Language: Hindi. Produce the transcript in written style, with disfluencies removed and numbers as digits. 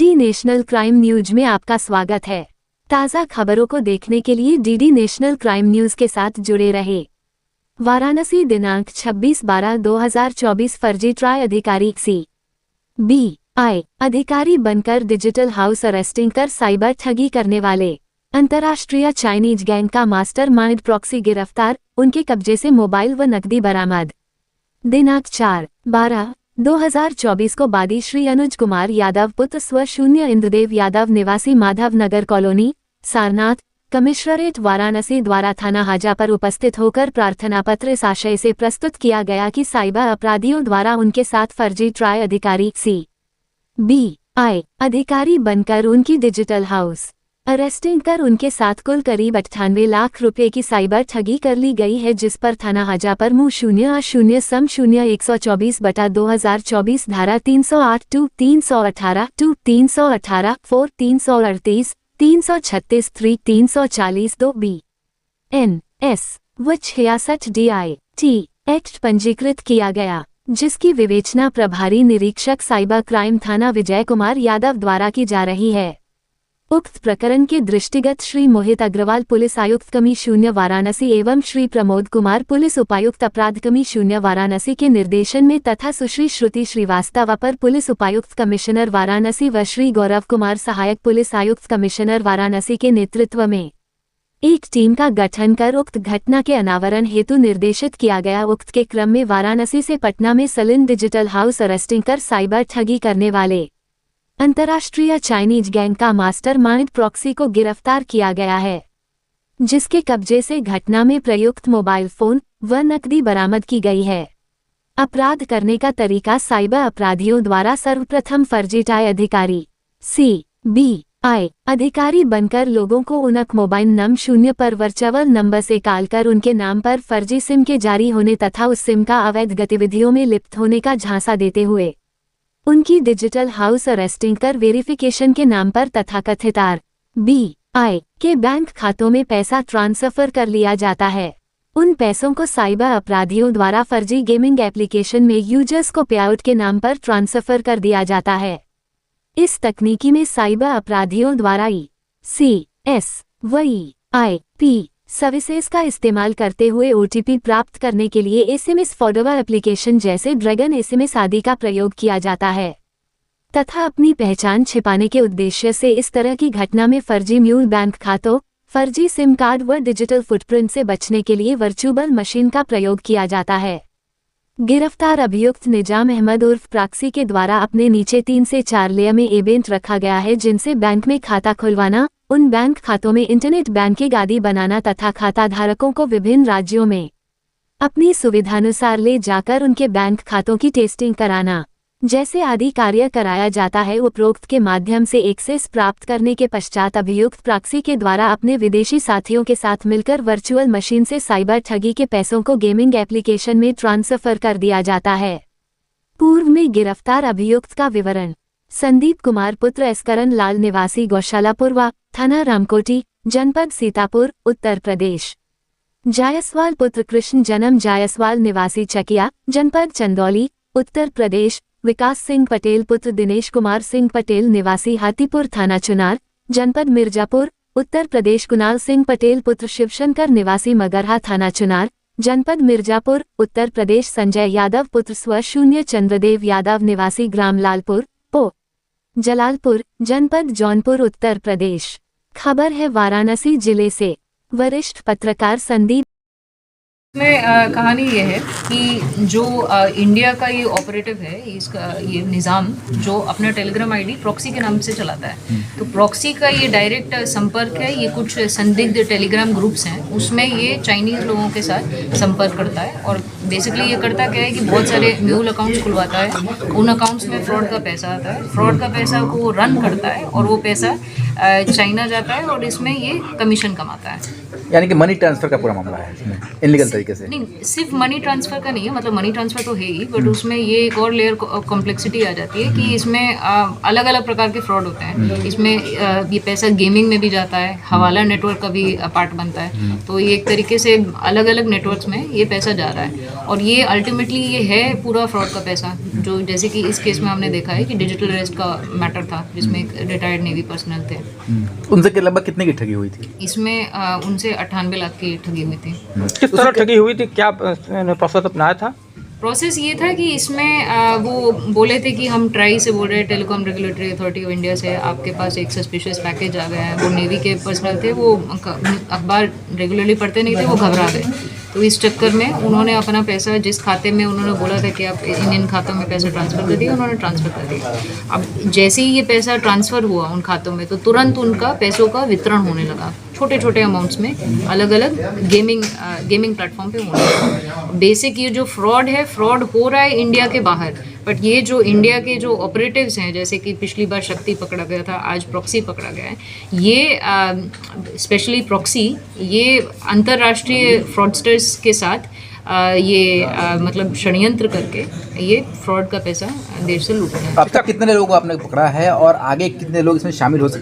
डीडी नेशनल क्राइम न्यूज में आपका स्वागत है। ताज़ा खबरों को देखने के लिए डीडी नेशनल क्राइम न्यूज के साथ जुड़े रहे। वाराणसी दिनांक 26/12/2024 फर्जी ट्राई अधिकारी CBI अधिकारी बनकर डिजिटल हाउस अरेस्टिंग कर साइबर ठगी करने वाले अंतर्राष्ट्रीय चाइनीज गैंग का मास्टरमाइंड प्रॉक्सी गिरफ्तार, उनके कब्जे से मोबाइल व नकदी बरामद। दिनांक 4/12/2024 को बादी श्री अनुज कुमार यादव पुत्र स्व शून्य इंद्रदेव यादव निवासी माधव नगर कॉलोनी, सारनाथ, कमिश्नरेट वाराणसी द्वारा थाना हाजा पर उपस्थित होकर प्रार्थना पत्र इस आशय से प्रस्तुत किया गया कि साइबर अपराधियों द्वारा उनके साथ फर्जी ट्राई अधिकारी CBI अधिकारी बनकर उनकी डिजिटल हाउस अरेस्टिंग कर उनके साथ कुल करीब 98 लाख रुपए की साइबर ठगी कर ली गई है, जिस पर थाना हाजा पर मु 0-0-124/2024 धारा 308 318 318 4 338 336 340 2 BNS व 66 DIT एक्ट पंजीकृत किया गया, जिसकी विवेचना प्रभारी निरीक्षक साइबर क्राइम थाना विजय कुमार यादव द्वारा की जा रही है। उक्त प्रकरण के दृष्टिगत श्री मोहित अग्रवाल पुलिस आयुक्त कमी वाराणसी एवं श्री प्रमोद कुमार पुलिस उपायुक्त अपराध कमी वाराणसी के निर्देशन में तथा सुश्री श्रुति श्रीवास्तव अपर पुलिस उपायुक्त कमिश्नर वाराणसी व श्री गौरव कुमार सहायक पुलिस आयुक्त कमिश्नर वाराणसी के नेतृत्व में एक टीम का गठन कर उक्त घटना के अनावरण हेतु निर्देशित किया गया। उक्त के क्रम में वाराणसी से पटना में सलिन डिजिटल हाउस अरेस्टिंग कर साइबर ठगी करने वाले अंतर्राष्ट्रीय चाइनीज गैंग का मास्टरमाइंड प्रॉक्सी को गिरफ्तार किया गया है, जिसके कब्जे से घटना में प्रयुक्त मोबाइल फोन व नकदी बरामद की गई है। अपराध करने का तरीका साइबर अपराधियों द्वारा सर्वप्रथम फर्जी ट्राई अधिकारी CBI अधिकारी बनकर लोगों को उनक मोबाइल नंबर 0 पर वर्चुअल नंबर से कॉल कर उनके नाम पर फर्जी सिम के जारी होने तथा उस सिम का अवैध गतिविधियों में लिप्त होने का झांसा देते हुए उनकी डिजिटल हाउस अरेस्टिंग कर वेरिफिकेशन के नाम पर तथाकथित RBI के बैंक खातों में पैसा ट्रांसफर कर लिया जाता है। उन पैसों को साइबर अपराधियों द्वारा फर्जी गेमिंग एप्लीकेशन में यूजर्स को पेआउट के नाम पर ट्रांसफर कर दिया जाता है। इस तकनीकी में साइबर अपराधियों द्वारा CS व EIP सर्विसेज का इस्तेमाल करते हुए OTP प्राप्त करने के लिए SMS फॉरवर्ड एप्लीकेशन जैसे ड्रैगन SMS आदि का प्रयोग किया जाता है तथा अपनी पहचान छिपाने के उद्देश्य से इस तरह की घटना में फर्जी म्यूल बैंक खातों, फर्जी सिम कार्ड व डिजिटल फुटप्रिंट से बचने के लिए वर्चुअल मशीन का प्रयोग किया जाता है। गिरफ्तार अभियुक्त निजाम अहमद उर्फ प्रॉक्सी के द्वारा अपने नीचे 3 से 4 लेयर में एजेंट रखा गया है, जिनसे बैंक में खाता खुलवाना, उन बैंक खातों में इंटरनेट बैंकिंग आदि बनाना तथा खाता धारकों को विभिन्न राज्यों में अपनी सुविधानुसार ले जाकर उनके बैंक खातों की टेस्टिंग कराना जैसे आदि कार्य कराया जाता है। उपरोक्त के माध्यम से एक्सेस प्राप्त करने के पश्चात अभियुक्त प्रॉक्सी के द्वारा अपने विदेशी साथियों के साथ मिलकर वर्चुअल मशीन से साइबर ठगी के पैसों को गेमिंग एप्लीकेशन में ट्रांसफर कर दिया जाता है। पूर्व में गिरफ्तार अभियुक्त का विवरण: संदीप कुमार पुत्र एसकरण लाल निवासी गौशाला पूर्वा, थाना रामकोटी, जनपद सीतापुर, उत्तर प्रदेश। जायसवाल पुत्र कृष्ण जन्म जायसवाल निवासी चकिया, जनपद चंदौली, उत्तर प्रदेश। विकास सिंह पटेल पुत्र दिनेश कुमार सिंह पटेल निवासी हाथीपुर, थाना चुनार, जनपद मिर्जापुर, उत्तर प्रदेश। कुणाल सिंह पटेल पुत्र शिवशंकर निवासी मगरहा, थाना चुनार, जनपद मिर्जापुर, उत्तर प्रदेश। संजय यादव पुत्र स्व शून्य चंद्रदेव यादव निवासी ग्राम लालपुर, जलालपुर, जनपद जौनपुर, उत्तर प्रदेश। खबर है वाराणसी जिले से। वरिष्ठ पत्रकार संदीप में कहानी ये है कि जो इंडिया का ये ऑपरेटिव है, इसका ये निज़ाम जो अपना टेलीग्राम आईडी प्रॉक्सी के नाम से चलाता है, तो प्रॉक्सी का ये डायरेक्ट संपर्क है। ये कुछ संदिग्ध टेलीग्राम ग्रुप्स हैं, उसमें ये चाइनीज़ लोगों के साथ संपर्क करता है और बेसिकली ये करता क्या है कि बहुत सारे म्यूल अकाउंट्स खुलवाता है। उन अकाउंट्स में फ्रॉड का पैसा आता है, फ्रॉड का पैसा को रन करता है और वो पैसा चाइना जाता है और इसमें ये कमीशन कमाता है। यानी कि मनी ट्रांसफ़र का पूरा मामला है इसमें इलीगल तरीके से। नहीं, सिर्फ मनी ट्रांसफ़र का नहीं है, मतलब मनी ट्रांसफ़र तो है ही, बट उसमें ये एक और लेयर कॉम्प्लेक्सिटी आ जाती है कि इसमें अलग अलग प्रकार के फ्रॉड होते हैं। इसमें ये पैसा गेमिंग में भी जाता है, हवाला नेटवर्क का भी पार्ट बनता है, तो ये एक तरीके से अलग अलग नेटवर्क्स में ये पैसा जा रहा है और ये अल्टीमेटली ये है पूरा फ्रॉड का पैसा, जो जैसे कि इस केस में हमने देखा है कि डिजिटल अरेस्ट का मैटर था जिसमें एक रिटायर्ड नेवी पर्सनल थे। उनसे लगभग कितने की ठगी हुई थी? इसमें उनसे 98 लाख की ठगी हुई थी। किस तरह ठगी हुई थी, क्या प्रोसेस अपनाया था? प्रोसेस ये था कि इसमें वो बोले थे कि हम ट्राई से बोल रहे हैं, telecom regulatory authority of India से आपके पास एक सस्पिशियस पैकेज आ गया है। वो नेवी के पर्सनल थे, वो अखबार रेगुलरली पढ़ते नहीं थे, वो घबरा गए। तो इस चक्कर में उन्होंने अपना पैसा जिस खाते में उन्होंने बोला था कि आप इन खातों में पैसा ट्रांसफ़र कर दिया, उन्होंने ट्रांसफ़र कर दिया। अब जैसे ही ये पैसा ट्रांसफ़र हुआ उन खातों में, तो तुरंत उनका पैसों का वितरण होने लगा छोटे छोटे अमाउंट्स में अलग अलग गेमिंग प्लेटफॉर्म पे होने लगा। बेसिक ये जो फ्रॉड है, फ्रॉड हो रहा है इंडिया के बाहर, बट ये जो इंडिया के जो ऑपरेटिव्स हैं, जैसे कि पिछली बार शक्ति पकड़ा गया था, आज प्रॉक्सी पकड़ा गया है, ये स्पेशली प्रॉक्सी ये अंतर्राष्ट्रीय फ्रॉडस्टर्स के साथ मतलब षड्यंत्र करके ये फ्रॉड का पैसा देश से लूट रहे हैं। अब तक कितने लोगों को आपने पकड़ा है और आगे कितने लोग इसमें शामिल हो सकते हैं?